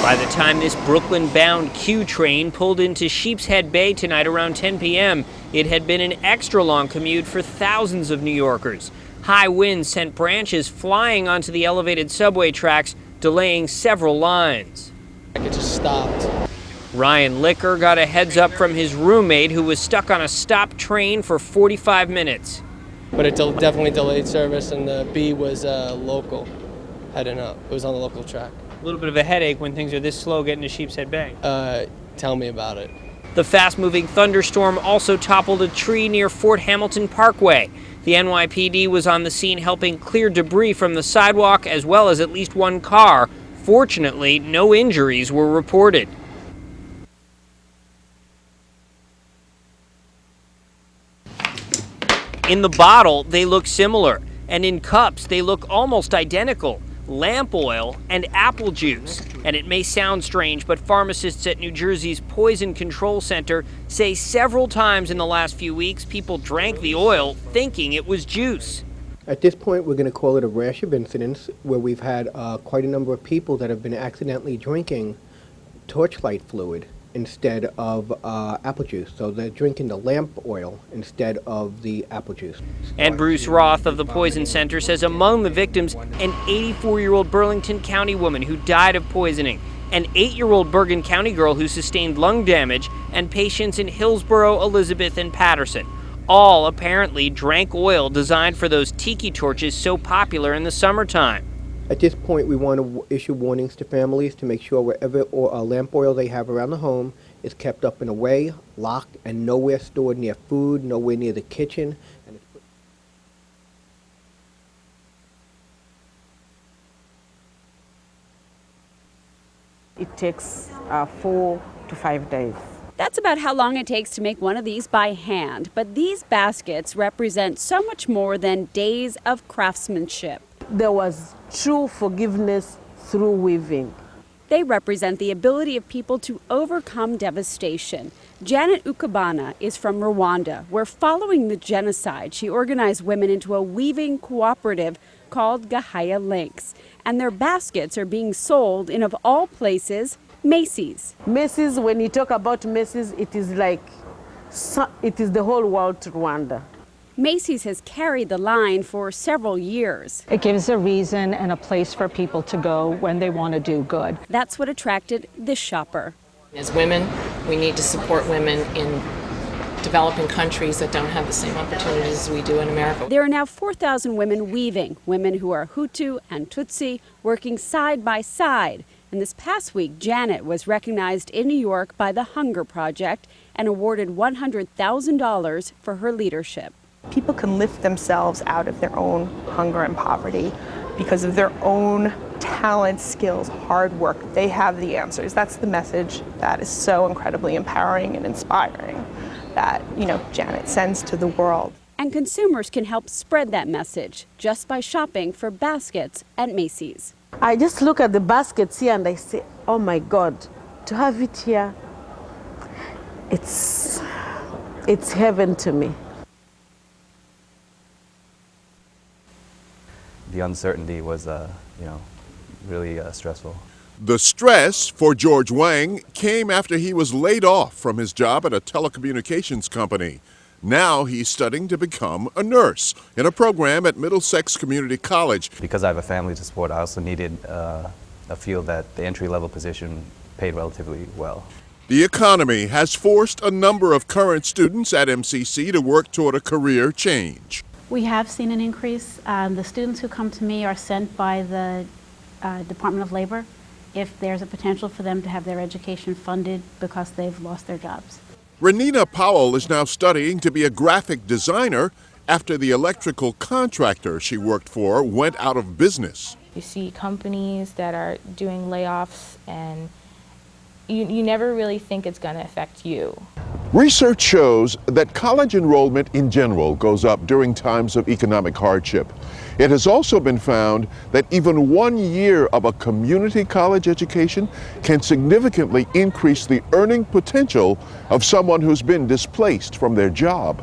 By the time this Brooklyn-bound Q train pulled into Sheepshead Bay tonight around 10 p.m., it had been an extra-long commute for thousands of New Yorkers. High winds sent branches flying onto the elevated subway tracks, delaying several lines. It just stopped. Ryan Licker got a heads up from his roommate who was stuck on a stopped train for 45 minutes. But it definitely delayed service, and the B was local, heading up. It was on the local track. A little bit of a headache when things are this slow getting to Sheepshead Bay. Tell me about it. The fast-moving thunderstorm also toppled a tree near Fort Hamilton Parkway. The NYPD was on the scene helping clear debris from the sidewalk as well as at least one car. Fortunately, no injuries were reported. In the bottle, they look similar, and in cups, they look almost identical. Lamp oil and apple juice. And it may sound strange, but pharmacists at New Jersey's Poison Control Center say several times in the last few weeks people drank the oil thinking it was juice. At this point, we're going to call it a rash of incidents where we've had quite a number of people that have been accidentally drinking torchlight fluid instead of apple juice. So they're drinking the lamp oil instead of the apple juice. And Bruce Roth of the Poison Center says among the victims, an 84-year-old Burlington County woman who died of poisoning, an 8-year-old Bergen County girl who sustained lung damage, and patients in Hillsborough, Elizabeth, and Patterson. All apparently drank oil designed for those tiki torches so popular in the summertime. At this point, we want to issue warnings to families to make sure wherever lamp oil they have around the home is kept up and away, locked, and nowhere stored near food, nowhere near the kitchen. It takes 4 to 5 days. That's about how long it takes to make one of these by hand. But these baskets represent so much more than days of craftsmanship. There was true forgiveness through weaving. They represent the ability of people to overcome devastation. Janet Ukabana is from Rwanda, where following the genocide, she organized women into a weaving cooperative called Gahaya Links. And their baskets are being sold in, of all places, Macy's. Macy's, when you talk about Macy's, it is the whole world to Rwanda. Macy's has carried the line for several years. It gives a reason and a place for people to go when they want to do good. That's what attracted this shopper. As women, we need to support women in developing countries that don't have the same opportunities as we do in America. There are now 4,000 women weaving, women who are Hutu and Tutsi working side by side. And this past week, Janet was recognized in New York by the Hunger Project and awarded $100,000 for her leadership. People can lift themselves out of their own hunger and poverty because of their own talent, skills, hard work. They have the answers. That's the message that is so incredibly empowering and inspiring that, Janet sends to the world. And consumers can help spread that message just by shopping for baskets at Macy's. I just look at the baskets here and I say, oh my God, to have it here, it's heaven to me. The uncertainty was, really stressful. The stress for George Wang came after he was laid off from his job at a telecommunications company. Now he's studying to become a nurse in a program at Middlesex Community College. Because I have a family to support, I also needed a field that the entry-level position paid relatively well. The economy has forced a number of current students at MCC to work toward a career change. We have seen an increase. The students who come to me are sent by the Department of Labor if there's a potential for them to have their education funded because they've lost their jobs. Renina Powell is now studying to be a graphic designer after the electrical contractor she worked for went out of business. You see companies that are doing layoffs and you never really think it's going to affect you. Research shows that college enrollment in general goes up during times of economic hardship. It has also been found that even 1 year of a community college education can significantly increase the earning potential of someone who's been displaced from their job.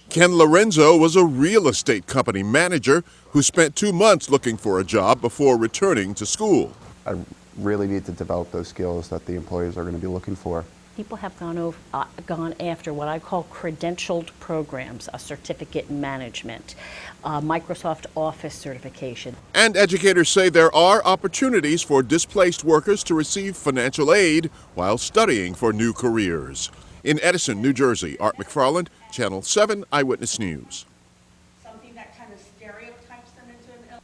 Ken Lorenzo was a real estate company manager who spent 2 months looking for a job before returning to school. I really need to develop those skills that the employers are going to be looking for. People have gone after what I call credentialed programs, a certificate in management, Microsoft Office certification. And educators say there are opportunities for displaced workers to receive financial aid while studying for new careers. In Edison, New Jersey, Art McFarland, Channel 7 Eyewitness News. Something that kind of stereotypes them into an